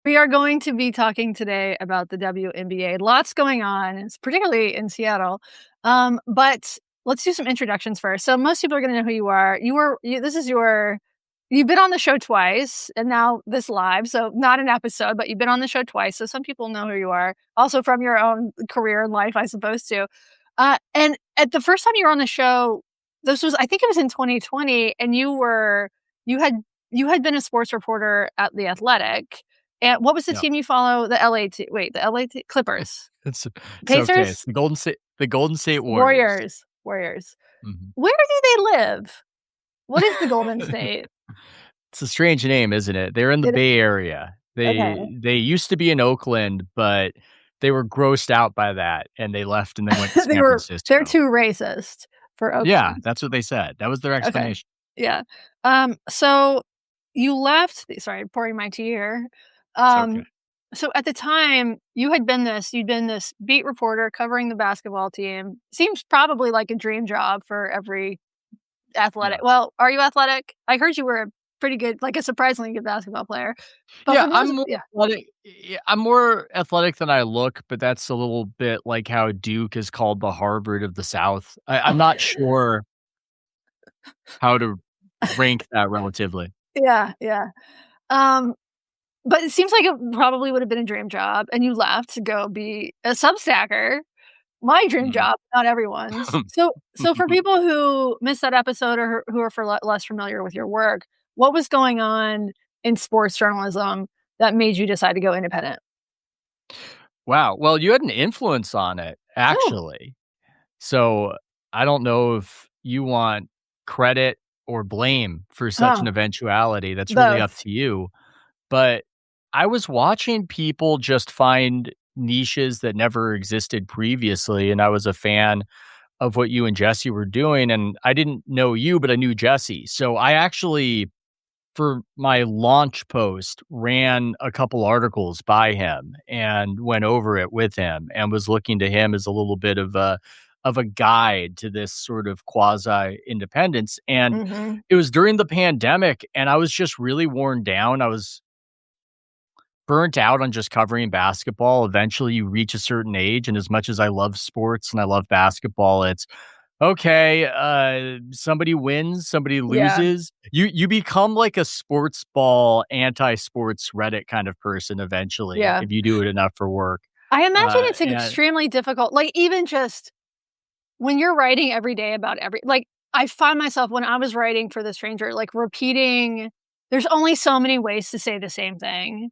We are going to be talking today about the WNBA. Lots going on, particularly in Seattle. But let's do some introductions first. So most people are going to know who you are. You've been on the show twice, and now this live. So not an episode, but you've been on the show twice. So some people know who you are, also from your own career and life, I suppose too. And at the first time you were on the show, I think it was in 2020, and you had been a sports reporter at The Athletic. And what was the Yep. team you follow? The LA Clippers. It's Pacers? okay. It's the Golden State Warriors. Warriors. Mhm. Where do they live? What is the Golden State? It's a strange name, isn't it? They're in the It Bay Area. Okay. They used to be in Oakland, but they were grossed out by that, and they left and then went to San They're Francisco. too racist for Yeah, Oakland. that's what they said. That was their Okay. explanation. Yeah. So you left, sorry, pouring my tea here. It's okay. So at the time you'd been this beat reporter covering the basketball team. Seems probably like a dream job for every athletic. Yeah. Well, are you athletic? I heard you were a pretty good, like a surprisingly good basketball player. But Yeah, for I'm most, more yeah. athletic. Yeah, I'm more athletic than I look, but that's a little bit like how Duke is called the Harvard of the South. I'm not sure how to rank that relatively. Yeah, yeah. Um, but it seems like it probably would have been a dream job, and you left to go be a Substacker. My dream Mhm. job, not everyone's. So for people who missed that episode or who are less familiar with your work, what was going on in sports journalism that made you decide to go independent? Wow. Well, you had an influence on it, Oh, actually. So I don't know if you want credit or blame for such an oh, eventuality. That's really up both. to you. But I was watching people just find niches that never existed previously. And I was a fan of what you and Jesse were doing. And I didn't know you, but I knew Jesse. So I actually, for my launch post, ran a couple articles by him and went over it with him and was looking to him as a little bit of a guide to this sort of quasi independence. And Mhm. it was during the pandemic, and I was just really worn down. I was burnt out on just covering basketball. Eventually, you reach a certain age, and as much as I love sports and I love basketball, it's okay, somebody wins, somebody Yeah, loses. You become like a sports ball, anti-sports Reddit kind of person eventually yeah. if you do it enough for work. I imagine Uh, it's and extremely difficult, like, even just when you're writing every day about I find myself when I was writing for The Stranger, like, repeating there's only so many ways to say the same thing.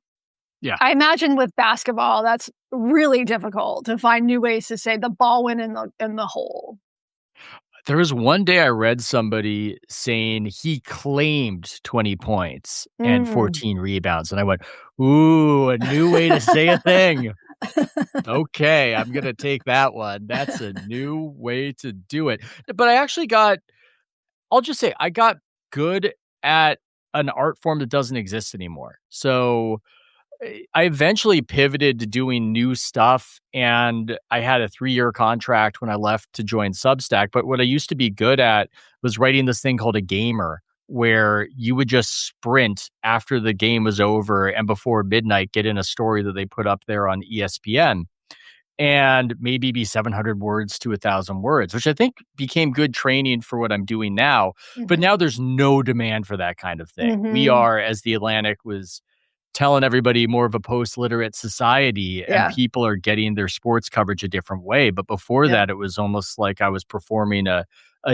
yeah, I imagine with basketball, that's really difficult to find new ways to say the ball went in the hole. there was one day I read somebody saying he claimed 20 points and Mm. 14 rebounds, and I went, "Ooh, a new way to say a thing." Okay, I'm gonna take that one. That's a new way to do it. But I actually I'll just say I got good at an art form that doesn't exist anymore. So I eventually pivoted to doing new stuff, and I had a 3-year contract when I left to join Substack. But what I used to be good at was writing this thing called a gamer, where you would just sprint after the game was over and before midnight get in a story that they put up there on ESPN and maybe be 700 words to 1,000 words, which I think became good training for what I'm doing now. But Mhm. now there's no demand for that kind of thing. We Mhm. are, as The Atlantic was telling everybody, more of a post-literate society, and Yeah. people are getting their sports coverage a different way. But before Yep. that, it was almost like I was performing a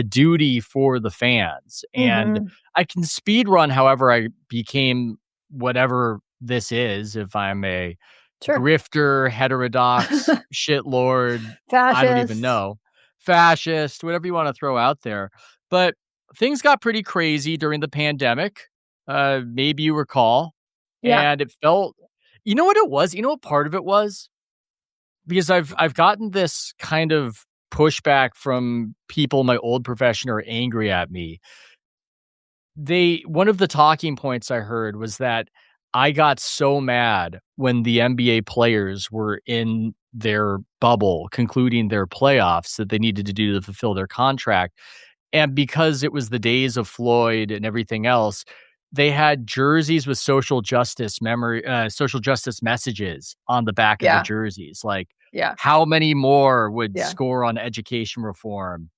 duty for the fans. And Mhm. I can speed run however I became whatever this is, if I'm a Sure. grifter, heterodox, shitlord, I don't even Fascist. know, fascist, whatever you wanna throw out there. But things got pretty crazy during the pandemic, maybe you recall, Yeah. and it felt, you know what it was? You know what part of it was? Because I've gotten this kind of pushback from people in my old profession who are angry at me. One of the talking points I heard was that I got so mad when the NBA players were in their bubble concluding their playoffs that they needed to do to fulfill their contract. And because it was the days of Floyd and everything else, they had jerseys with social justice messages on the back of the Yeah, jerseys, like, yeah, how many more would yeah. score on education reform?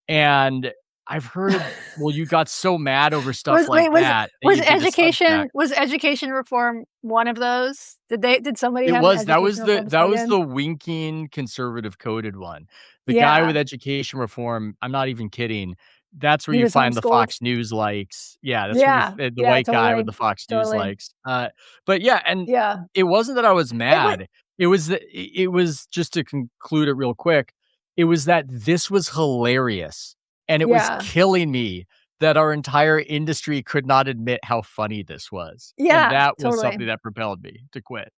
And I've heard, well, you got so mad over stuff Was like wait, that that you did a Substack. was education reform one of those? Did somebody It have an was education reform that was slogan? the winking conservative coded one. The guy Yeah, with education reform, I'm not even kidding, that's where he you was find the homeschooled. Fox News likes. Yeah, that's where Yeah, the yeah, white guy with totally, the Fox News totally. likes. But yeah, and Yeah. it wasn't that I was It wa mad. It was just to conclude it real quick, it was that this was hilarious, and it was yeah, killing me that our entire industry could not admit how funny this was, and yeah, that was totally. something that propelled me to quit.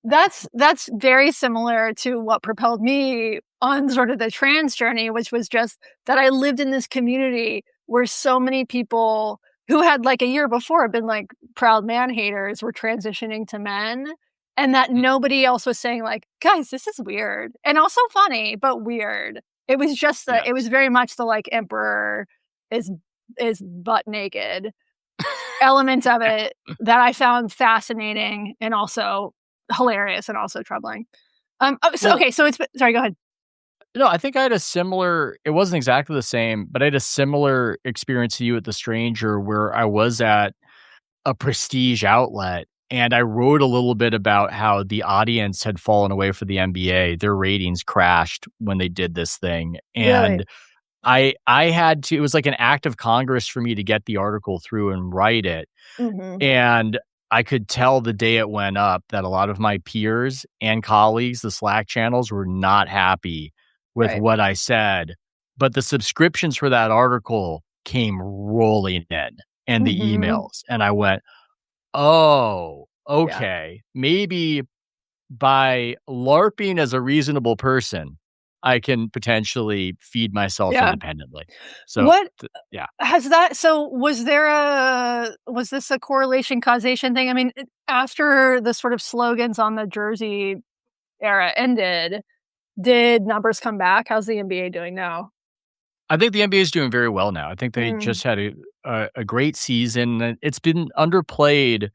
That's very similar to what propelled me on sort of the trans journey, which was just that I lived in this community where so many people who had, like, a year before been, like, proud man haters were transitioning to men, and that nobody else was saying, like, "Guys, this is weird," and also funny, but weird. It was just it was Yes. very much the, like, emperor is butt naked element of it that I found fascinating and also hilarious and also troubling. So Well, okay, so it's sorry, go ahead. no, I think I had a similar, it wasn't exactly the same, but I had a similar experience to you at The Stranger where I was at a prestige outlet and I wrote a little bit about how the audience had fallen away for the NBA. Their ratings crashed when they did this thing. And Really? I had to, it was like an act of Congress for me to get the article through and write it. Mhm. And I could tell the day it went up that a lot of my peers and colleagues, the Slack channels, were not happy with Right. what I said. But the subscriptions for that article came rolling in and the Mhm. emails. And I went, oh, Yeah. okay. Maybe by LARPing as a reasonable person, I can potentially feed myself Yeah. independently. So, What yeah. has that so was this a correlation causation thing? I mean, after the sort of slogans on the jersey era ended, did numbers come back? How's the NBA doing now? I think the NBA is doing very well now. I think they Mm, just had a great season. And it's been underplayed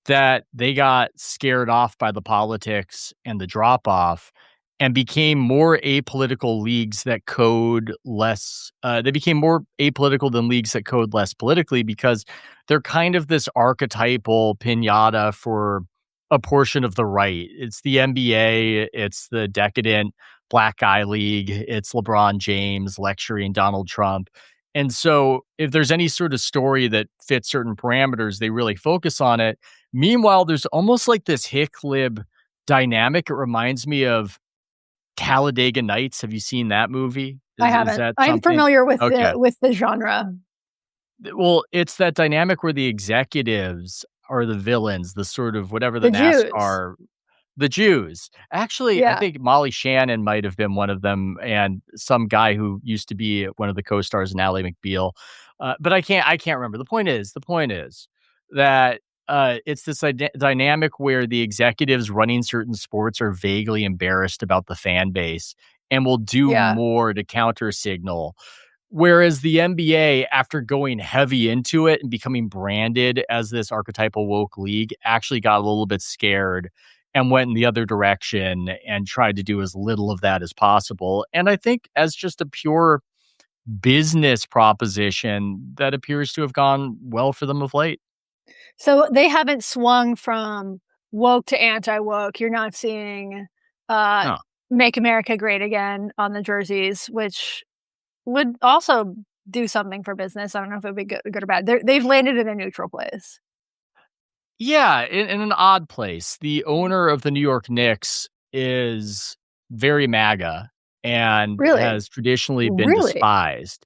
that they got scared off by the politics and the drop off and became more apolitical leagues that code less. They became more apolitical than leagues that code less politically because they're kind of this archetypal pinata for a portion of the right. It's the NBA, it's the decadent black guy league, it's LeBron James lecturing Donald Trump. And so, if there's any sort of story that fits certain parameters, they really focus on it. Meanwhile, there's almost like this hick lib dynamic. It reminds me of Talladega Nights. Have you seen that movie? I Is haven't. that I'm something? familiar Okay. with the genre. Well, it's that dynamic where the executives are the villains, the sort of whatever the The Jews. NASCAR, the Jews. Actually, I Yeah. think Molly Shannon might have been one of them, and some guy who used to be one of the co-stars in Ally McBeal. But I can't remember. The point is that it's this dynamic where the executives running certain sports are vaguely embarrassed about the fan base and will do Yeah. more to counter signal. Whereas the NBA, after going heavy into it and becoming branded as this archetypal woke league, actually got a little bit scared and went in the other direction and tried to do as little of that as possible. And I think as just a pure business proposition, that appears to have gone well for them of late. So they haven't swung from woke to anti-woke. You're not seeing, uh, No. "Make America Great Again" on the jerseys, which would also do something for business. I don't know if it would be good or bad. They've landed in a neutral place. Yeah, in an odd place. The owner of the New York Knicks is very MAGA and Really? has traditionally been Really? despised.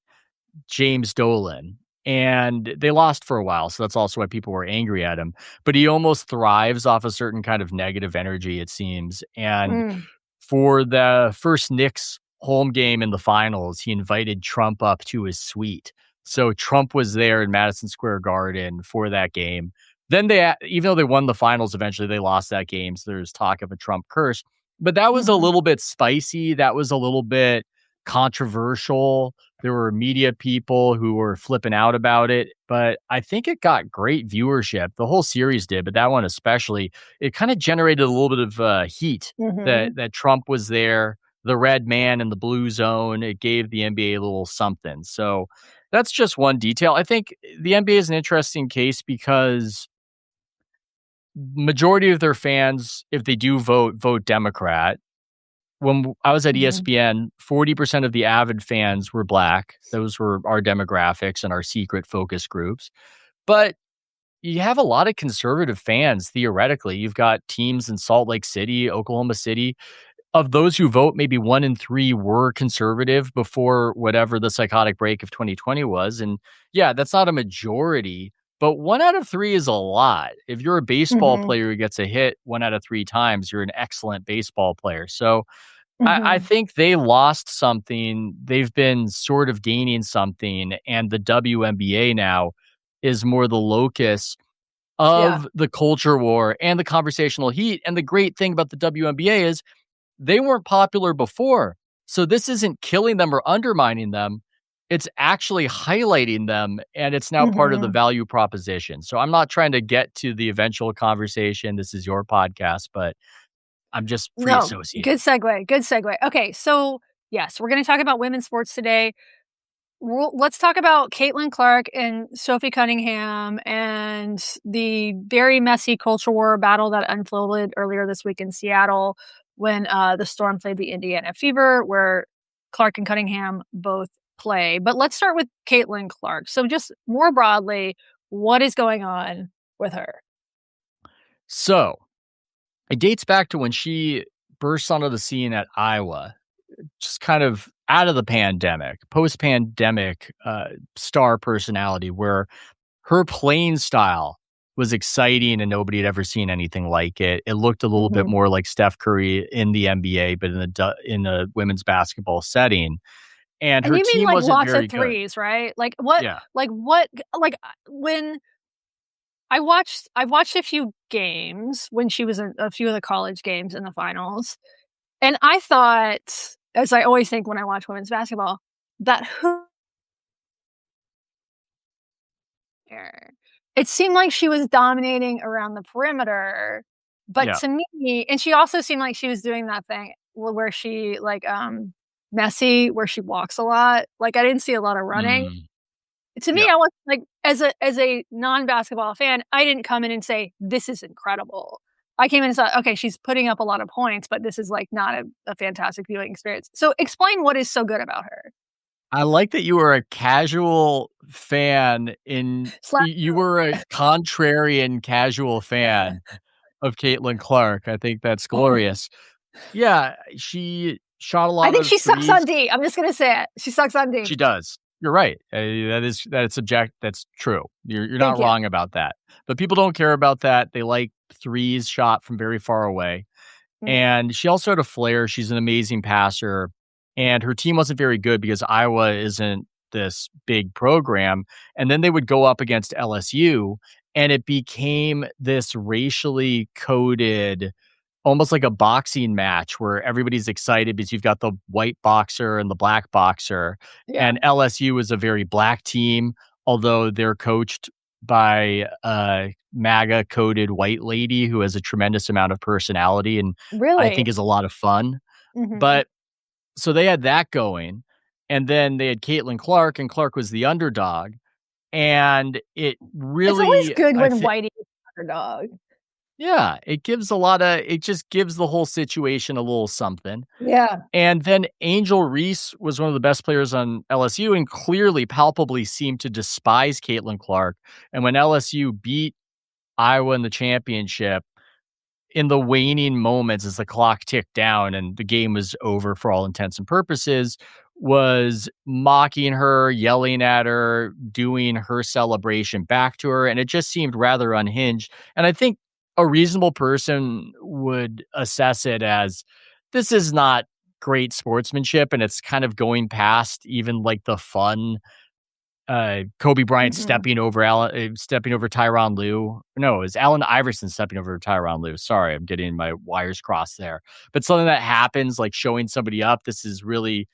James Dolan, and they lost for a while, so that's also why people were angry at him, but he almost thrives off a certain kind of negative energy, it seems, and Mm, for the first Knicks home game in the finals, he invited Trump up to his suite. So Trump was there in Madison Square Garden for that game. Then even though they won the finals, eventually they lost that game, so there's talk of a Trump curse, but that was a mhm. little bit spicy, that was a little bit controversial. There were media people who were flipping out about it, but I think it got great viewership. The whole series did, but that one especially. It kind of generated a little bit of heat Mhm. that Trump was there, the red man in the blue zone. It gave the NBA a little something. So that's just one detail. I think the NBA is an interesting case because majority of their fans, if they do vote, vote Democrat. When I was at Mhm. ESPN, 40% of the avid fans were Black. Those were our demographics and our secret focus groups. But you have a lot of conservative fans, theoretically. You've got teams in Salt Lake City, Oklahoma City. Of those who vote, maybe 1 in 3 were conservative before whatever the psychotic break of 2020 was, and yeah, that's not a majority, but 1 out of 3 is a lot. If you're a baseball Mhm. player who gets a hit 1 out of 3 times, you're an excellent baseball player. So, I Mhm. think they lost something. They've been sort of gaining something, and the WNBA now is more the locus Yeah. of the culture war and the conversational heat, and the great thing about the WNBA is they weren't popular before. So this isn't killing them or undermining them. It's actually highlighting them, and it's now part of the Mhm. value proposition. So I'm not trying to get to the eventual conversation. This is your podcast, but I'm just free No, good associating. segue, good segue. Okay, so, yes, we're gonna talk about women's sports today. Let's talk about Caitlin Clark and Sophie Cunningham and the very messy culture war battle that unfolded earlier this week in Seattle when, the Storm played the Indiana Fever, where Clark and Cunningham both play. But let's start with Caitlin Clark. So just more broadly, what is going on with her? So it dates back to when she burst onto the scene at Iowa, just kind of out of the pandemic, post pandemic star personality, where her playing style was exciting and nobody had ever seen anything like it. It looked a little bit Mhm. more like Steph Curry in the NBA, but in a women's basketball setting. And And her you mean, team like, wasn't lots of very good. threes, right? Yeah. When I watched a few games when she was in a few of the college games in the finals, and I thought, as I always think when I watch women's basketball, that who there. It seemed like she was dominating around the perimeter, but Yeah. to me and she also seemed like she was doing that thing where she, like, messy, where she walks a lot. Like, I didn't see a lot of running. Mm, To me, yeah. I was like, as a non-basketball fan, I didn't come in and say, "This is incredible." I came in and said, "Okay, she's putting up a lot of points, but this is, like, not a fantastic viewing experience." So explain what is so good about her. I like that you were a casual fan Slash you were a contrarian casual fan of Caitlin Clark. I think that's glorious. Yeah, she shot a I lot think of she sucks threes. on D. I'm just gonna say it. She sucks on D. She does. You're right. That's subject that's true. You're not Thank you. wrong about that. But people don't care about that. They like threes shot from very far away. Mhm. And she also had a flair. She's an amazing passer. And her team wasn't very good because Iowa isn't this big program. And then they would go up against LSU, and it became this racially coded, almost like a boxing match where everybody's excited because you've got the white boxer and the black boxer. Yeah. And LSU is a very black team, although they're coached by a MAGA coded white lady who has a tremendous amount of personality and I Really? think is a lot of fun. Mhm. But so they had that going. And then they had Caitlin Clark, and Clark was the underdog. And it It's always really, good I when think, Whitey is the underdog. yeah, it gives a lot of, it just gives the whole situation a little something. Yeah. And then Angel Reese was one of the best players on LSU and clearly palpably seemed to despise Caitlin Clark. And when LSU beat Iowa in the championship, in the waning moments as the clock ticked down and the game was over for all intents and purposes, was mocking her, yelling at her, doing her celebration back to her, and it just seemed rather unhinged. And I think a reasonable person would assess it as this is not great sportsmanship, and it's kind of going past even like the fun Kobe Bryant Mhm. stepping over Tyronn Lue. No, it was Allen Iverson stepping over Tyronn Lue. Sorry, I'm getting my wires crossed there. But something that happens, like showing somebody up, this is really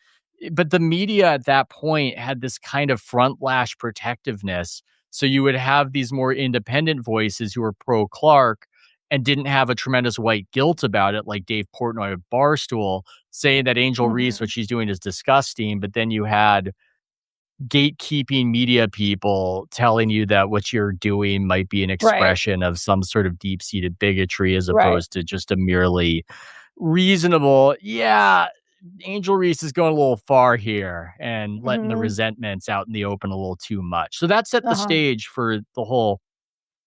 but the media at that point had this kind of front lash protectiveness. So you would have these more independent voices who were pro Clark and didn't have a tremendous white guilt about it, like Dave Portnoy of Barstool saying that Angel Reese, Mhm. what she's doing is disgusting. But then you had gatekeeping media people telling you that what you're doing might be an Right, expression of some sort of deep seated bigotry as right. opposed to just a merely reasonable, yeah, Angel Reese is going a little far here and letting the Mhm. resentments out in the open a little too much. So that set the Uh-huh. stage for the whole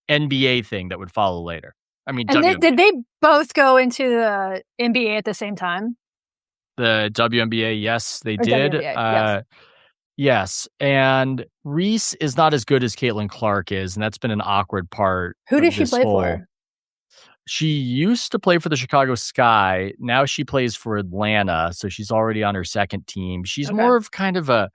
NBA thing that would follow later. I mean, And did WNBA. they both go into the NBA at the same time? The WNBA, yes, they Or did. WNBA? Yes. Yes, and Reese is not as good as Caitlin Clark is, and that's been an awkward part Who of did she this play whole. for? She used to play for the Chicago Sky. Now she plays for Atlanta, so she's already on her second team. She's Okay. more of kind of a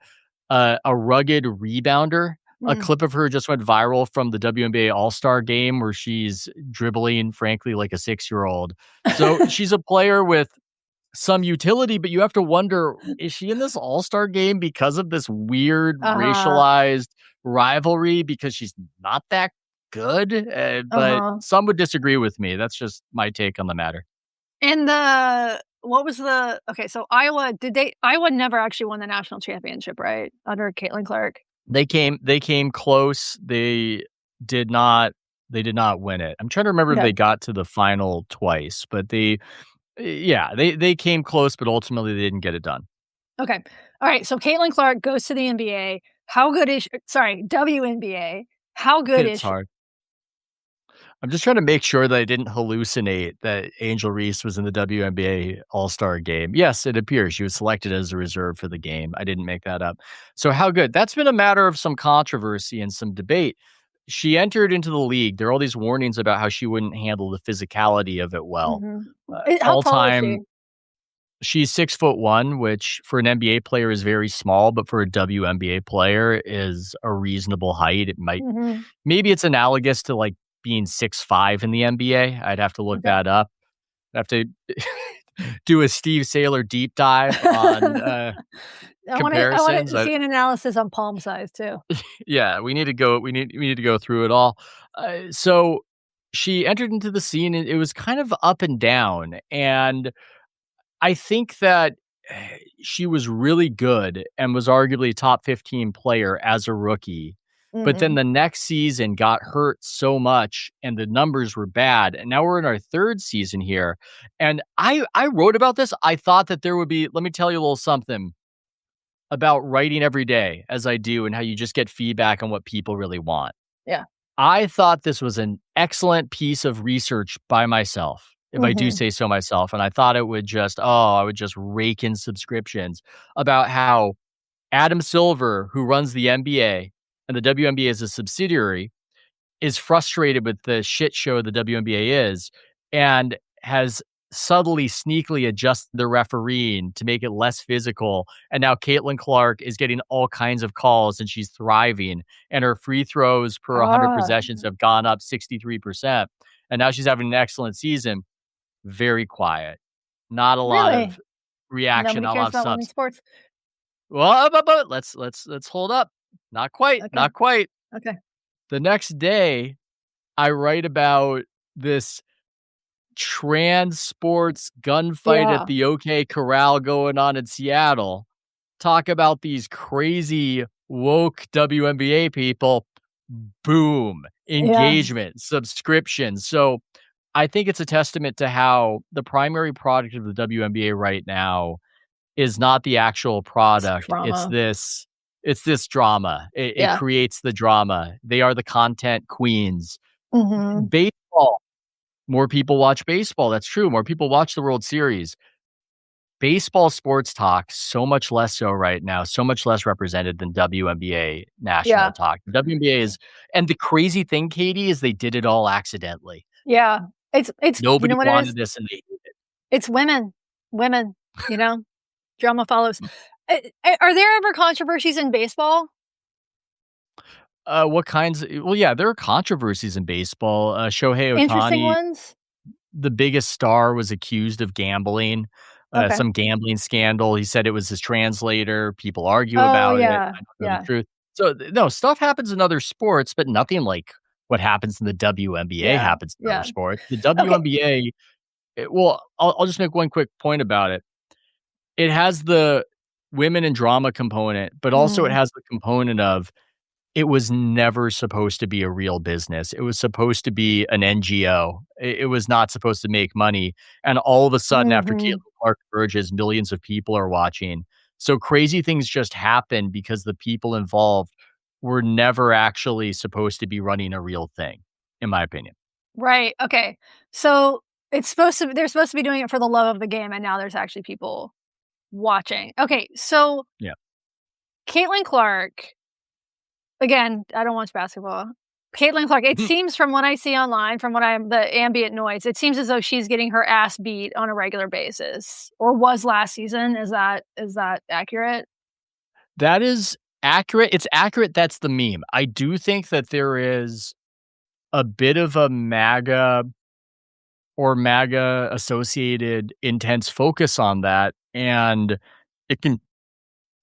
rugged rebounder. A Mm. clip of her just went viral from the WNBA All-Star game where she's dribbling, frankly, like a 6-year-old. So she's a player with some utility, but you have to wonder, is she in this All-Star game because of this weird Uh-huh. racialized rivalry because she's not that good? But Uh-huh. some would disagree with me. That's just my take on the matter. And the what was the okay, so Iowa never actually won the national championship, right? Under Caitlin Clark? They came close. Did not they did not win it. I'm trying to remember if Okay. they got to the final twice, but yeah, they came close, but ultimately they didn't get it done. Okay. Alright, so Caitlin Clark goes to the NBA. How good is sh sorry, WNBA. How good It's is she? hard. I'm just trying to make sure that I didn't hallucinate that Angel Reese was in the WNBA All-Star game. Yes, it appears she was selected as a reserve for the game. I didn't make that up. So how good? That's been a matter of some controversy and some debate. She entered into the league. There are all these warnings about how she wouldn't handle the physicality of it well. Mhm. How All tall is she? time, she's 6'1", which for an NBA player is very small, but for a WNBA player is a reasonable height. It might Mhm. maybe it's analogous to, like, being 6'5" in the NBA. I'd have to look Okay. that up. I'd have to do a Steve Saylor deep dive on, comparisons. I wanna see an analysis on palm size too. Yeah, we need to go through it all. So she entered into the scene, and it was kind of up and down, and I think that she was really good and was arguably a top 15 player as a rookie. But then Mhm. the next season got hurt so much and the numbers were bad. And now we're in our third season here. And I wrote about this. I thought that there would be, let me tell you a little something about writing every day as I do and how you just get feedback on what people really want. Yeah. I thought this was an excellent piece of research by myself, if I do Mhm. say so myself, and I thought it would just I would just rake in subscriptions about how Adam Silver, who runs the NBA, and the WNBA is a subsidiary, is frustrated with the shit show the WNBA is, and has subtly, sneakily adjusted the refereeing to make it less physical. And now Caitlin Clark is getting all kinds of calls and she's thriving. And her free throws per 100 Ah, possessions have gone up 63%. And now she's having an excellent season. Very quiet. Not a lot of really? reaction, Nobody not a lot cares of about women's subs. sports? Well, but let's hold up. Not quite, Okay, not quite. okay. The next day, I write about this trans sports gunfight at Yeah, the OK Corral going on in Seattle. Talk about these crazy woke WNBA people. Boom. yeah, Engagement, subscriptions. So I think it's a testament to how the primary product of the WNBA right now is not the actual it's product. drama. It's this drama. It Yeah. creates the drama. They are the content queens. Mhm. Baseball. More people watch baseball. That's true. More people watch the World Series. Baseball sports talk, so much less so right now, so much less represented than WNBA national Yeah, talk. WNBA is, and the crazy thing, Katie, is they did it all accidentally. yeah. It's you Nobody know what it is? wanted this and they did it. It's women. Women, you know? Drama follows. Are there ever controversies in baseball? What kinds well, yeah, there are controversies in baseball. Shohei Interesting Ohtani, ones? the biggest star, was accused of gambling. Okay. some gambling scandal. He said it was his translator. People argue Oh, about it. yeah. I don't know the Yeah. truth. So, no, stuff happens in other sports, but nothing like what happens in the WNBA Yeah. happens in other Yeah. sports. The Okay. WNBA, well, I'll just make one quick point about it. It has the women and drama component, but also it Mhm. has the component of it was never supposed to be a real business. It was supposed to be an NGO. It was not supposed to make money, and all of a sudden, after Caitlin Mhm. Clark emerges, millions of people are watching. So crazy things just happen because the people involved were never actually supposed to be running a real thing, in my opinion. Right, okay. So, it's supposed to they're supposed to be doing it for the love of the game, and now there's actually people watching. Okay, so Yeah. Caitlin Clark, again, I don't watch basketball. Caitlin Clark, it seems from what I see online, from what I'm the ambient noise, it seems as though she's getting her ass beat on a regular basis, or was last season. Is that accurate? That is accurate. It's accurate, that's the meme. I do think that there is a bit of a MAGA associated intense focus on that, and it can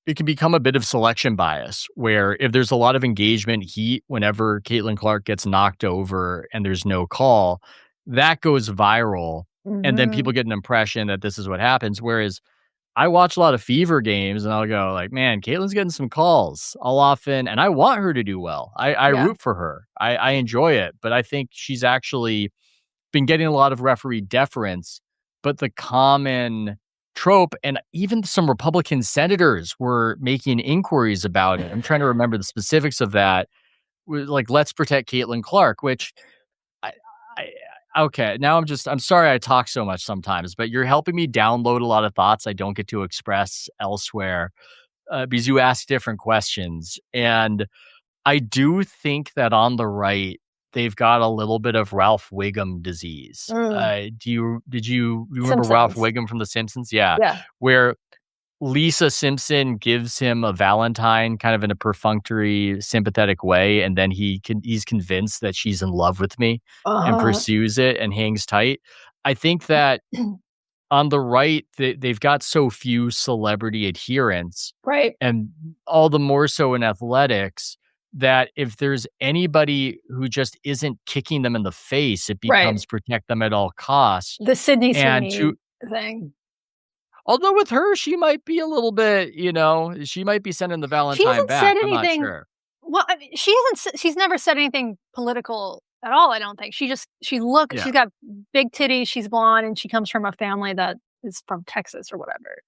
it can become a bit of selection bias where if there's a lot of engagement heat whenever Caitlin Clark gets knocked over and there's no call, that goes viral, and then people Mhm. get an impression that this is what happens, whereas I watch a lot of Fever games and I'll go like, "Man, Caitlin's getting some calls." I'll often and I want her to do well. I Yeah, root for her. I enjoy it, but I think she's actually been getting a lot of referee deference, but the common trope and even some Republican senators were making inquiries about it. I'm trying to remember the specifics of that. Was like, "Let's protect Caitlin Clark," which I I okay, now I'm sorry I talk so much sometimes, but you're helping me download a lot of thoughts I don't get to express elsewhere, because you ask different questions, and I do think that on the right, they've got a little bit of Ralph Wiggum disease. mm, Did you remember Ralph Simpsons. Wiggum from The Simpsons? Yeah, Yeah, where Lisa Simpson gives him a Valentine kind of in a perfunctory, sympathetic way, and then he's convinced that she's in love with me and uh-huh. pursues it and hangs tight. I think that on the right, they've got so few celebrity adherents, Right, and all the more so in athletics, that if there's anybody who just isn't kicking them in the face, it right. becomes protect them at all costs. The Sydney And Sweeney to thing. although with her, she might be a little bit, she might be sending the She Valentine hasn't said back. I'm not anything. sure. Well, I mean, she's never said anything political at all, I don't think. Yeah. She's got big titties, she's blonde, and she comes from a family that is from Texas or whatever.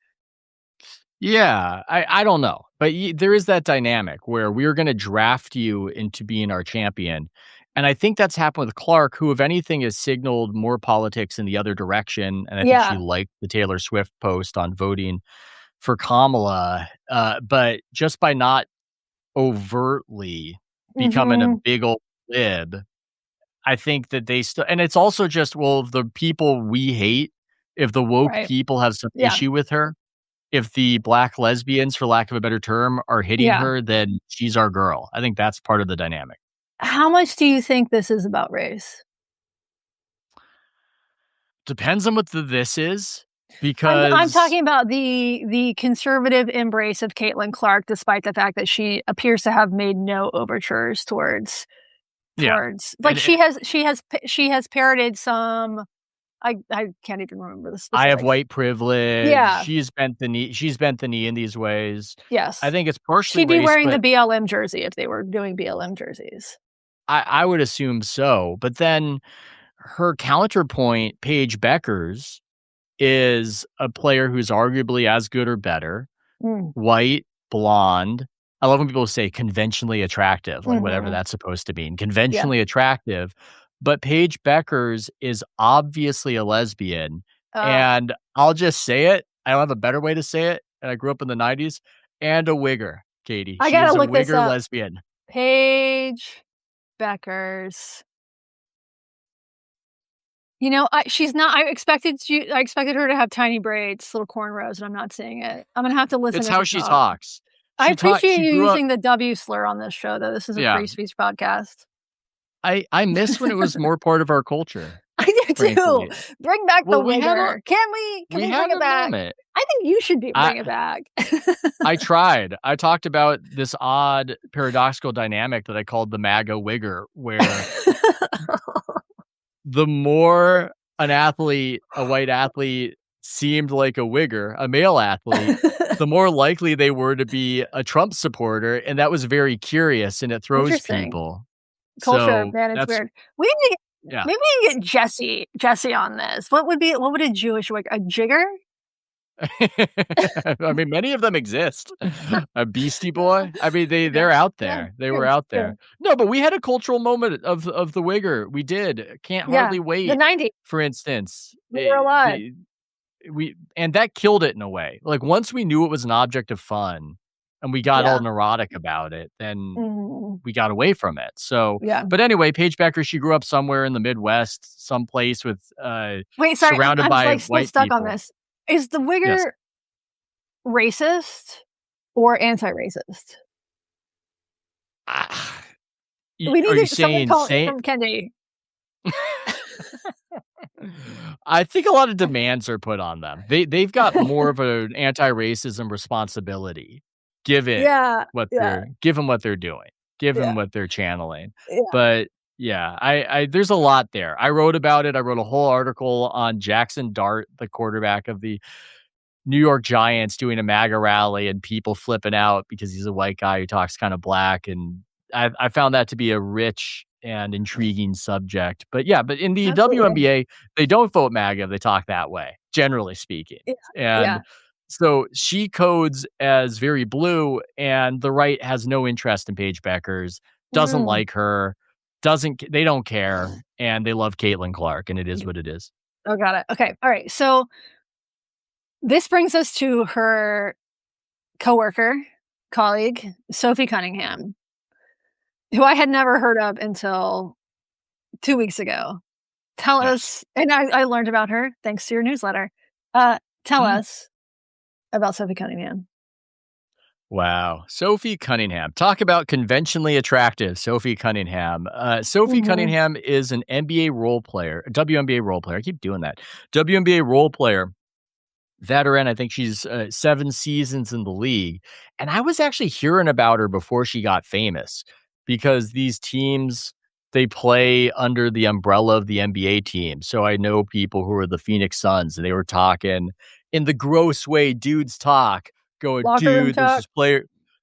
Yeah, I don't know, but there is that dynamic where we're going to draft you into being our champion, and I think that's happened with Clark, who, if anything, has signaled more politics in the other direction. And I think she Yeah. liked the Taylor Swift post on voting for Kamala, but just by not overtly becoming a Mhm. big old lib, I think that they still, and it's also just well, the people we hate, if the woke Right. people have some Yeah. issue with her if the black lesbians, for lack of a better term, are hitting Yeah. her, then she's our girl. I think that's part of the dynamic. How much do you think this is about race? Depends on what the this is, I'm because talking about the conservative embrace of Caitlin Clark, despite the fact that she appears to have made no overtures yeah, like, and she has parroted some. I can't even remember the I have specifics. white privilege. Yeah, She's bent the knee in these ways. I yes. think it's partially She'd be race, wearing the but BLM jersey if they were doing BLM jerseys. I would assume so. But then her counterpoint, Paige Beckers, is a player who's arguably as good or better. Mm, White, blonde. I love when people say conventionally attractive, like whatever mhm, that's supposed to mean. yeah, Conventionally attractive, but Paige Beckers is obviously a lesbian, uh, and I'll just say it, I don't have a better way to say it, and I grew up in the '90s, and a wigger, Katie. I She gotta is a look this wigger up. lesbian. Paige Beckers. You know, I expected her to have tiny braids, little cornrows, and I'm not seeing it. I'm gonna have to listen It's to how her she talk. talks. I appreciate She you grew up using the W slur on this show, though. This is a yeah. free speech podcast. I miss when it was more part of our culture. too. frankly. Bring back the Well, we had a wigger. Can we bring it a back? moment. I think you should I bring it back. I tried. I talked about this odd paradoxical dynamic that I called the MAGA wigger, where the more a white athlete seemed like a wigger, a male athlete, the more likely they were to be a Trump supporter, and that was very curious, and it throws Interesting. people. Culture, So, man, it's that's weird. We need to yeah. maybe we can get Jesse on this. What would a Jewish wigger a jigger? I mean, many of them exist. A Beastie Boy? I mean, Okay. they're out Yeah, there. They were true, out there. true. No, but we had a cultural moment of the wigger. We did. Can't Yeah, Hardly the Wait, '90s, for instance. we were alive. And that killed it in a way. Like, once we knew it was an object of fun and we got all Yeah. neurotic about it, then Mhm. we got away from it. So, Yeah. but anyway, Paige Becker, she grew up somewhere in the Midwest, someplace with, Wait, sorry, surrounded I'm, by like, still white stuck on people. this. Is the Yes. wigger racist or anti-racist? Ah, We are you need to someone saying call say from Kendi. I think a lot of demands are put on them. They've got more of an anti-racism responsibility, Yeah, yeah, given what they're doing, given yeah, what they're channeling. yeah. But yeah, I there's a lot there. I wrote about it. I wrote a whole article on Jackson Dart, the quarterback of the New York Giants, doing a MAGA rally and people flipping out because he's a white guy who talks kind of black. And I found that to be a rich and intriguing subject. But yeah, but in the Absolutely. WNBA, they don't vote MAGA. They talk that way, generally speaking. Yeah, And yeah. so she codes as very blue, and the right has no interest in Paige Beckers, doesn't Mm, like her, they don't care, and they love Caitlin Clark, and it is yeah. what it is. Oh, got it. Okay, alright, so this brings us to her coworker, colleague, Sophie Cunningham, who I had never heard of until 2 weeks ago. Tell Yes. us and I learned about her thanks to your newsletter. Tell Mm. us about Sophie Cunningham. Wow. Sophie Cunningham. Talk about conventionally attractive Sophie Cunningham. Sophie Mhm. Cunningham is an NBA role player, a WNBA role player. I keep doing that. WNBA role player, veteran. I think she's 7 seasons in the league. And I was actually hearing about her before she got famous, because these teams, they play under the umbrella of the NBA team. So I know people who are the Phoenix Suns, and they were talking in the gross way dudes talk, going, Locker room dude, talk.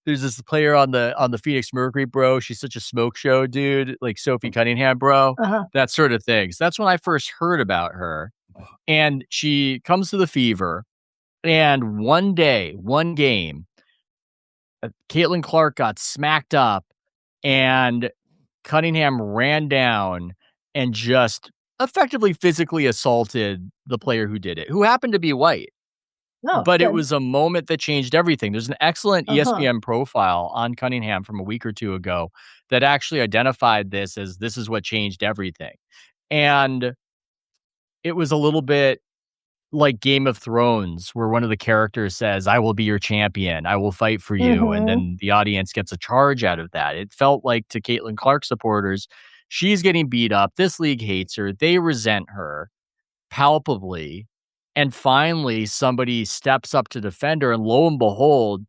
there's this player on the Phoenix Mercury, bro. She's such a smoke show, dude. Like Sophie Cunningham, bro. Uh-huh. That sort of thing. So that's when I first heard about her. And she comes to the Fever, and one day, one game, Caitlin Clark got smacked up, and Cunningham ran down and just effectively physically assaulted the player who did it, who happened to be white. Oh, But it good. was a moment that changed everything. There's an excellent Uh-huh. ESPN profile on Cunningham from a week or two ago that actually identified this as this is what changed everything. And it was a little bit like Game of Thrones, where one of the characters says, "I will be your champion. I will fight for you." And Mhm. then the audience gets a charge out of that. It felt like to Caitlin Clark supporters, she's getting beat up. This league hates her. They resent her palpably. And finally, somebody steps up to defend her. And lo and behold,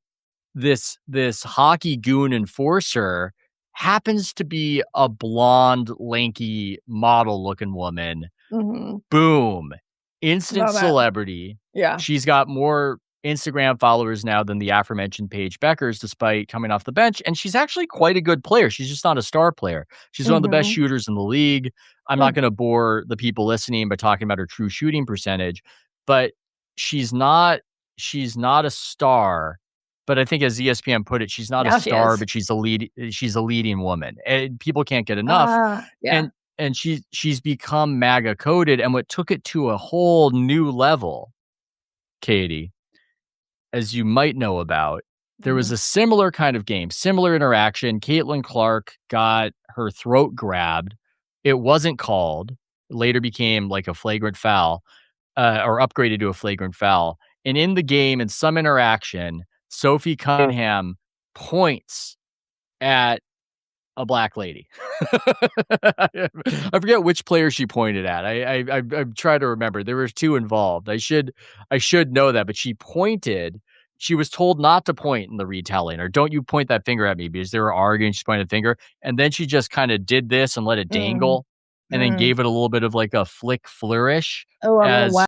this hockey goon enforcer happens to be a blonde, lanky, model looking woman. Mhm. Boom. Instant Moment. celebrity. Yeah. She's got more Instagram followers now than the aforementioned Paige Beckers, despite coming off the bench, and she's actually quite a good player. She's just not a star player. She's one of the best Mhm. shooters in the league. I'm not Good. gonna bore the people listening by talking about her true shooting percentage, but she's not she's not a star. But I think, as ESPN put it, she's not a Now she star, is. but she's a leading woman, and people can't get enough. Yeah. And she's become MAGA coded, and what took it to a whole new level, Katie, as you might know about, there was Mhm. a similar kind of game, similar interaction. Caitlin Clark got her throat grabbed. It wasn't called. Later became like a flagrant foul, or upgraded to a flagrant foul. And in the game, in some interaction, Sophie Cunningham points at a black lady. I forget which player she pointed at. I'm trying to remember. There was 2 involved. I should know that, but she pointed. She was told not to point in the retelling, or "Don't you point that finger at me," because they were arguing, she pointed a finger, and then she just kinda did this and let it Mm, dangle, and then mm. gave it a little bit of, like, a flick flourish Oh, a little as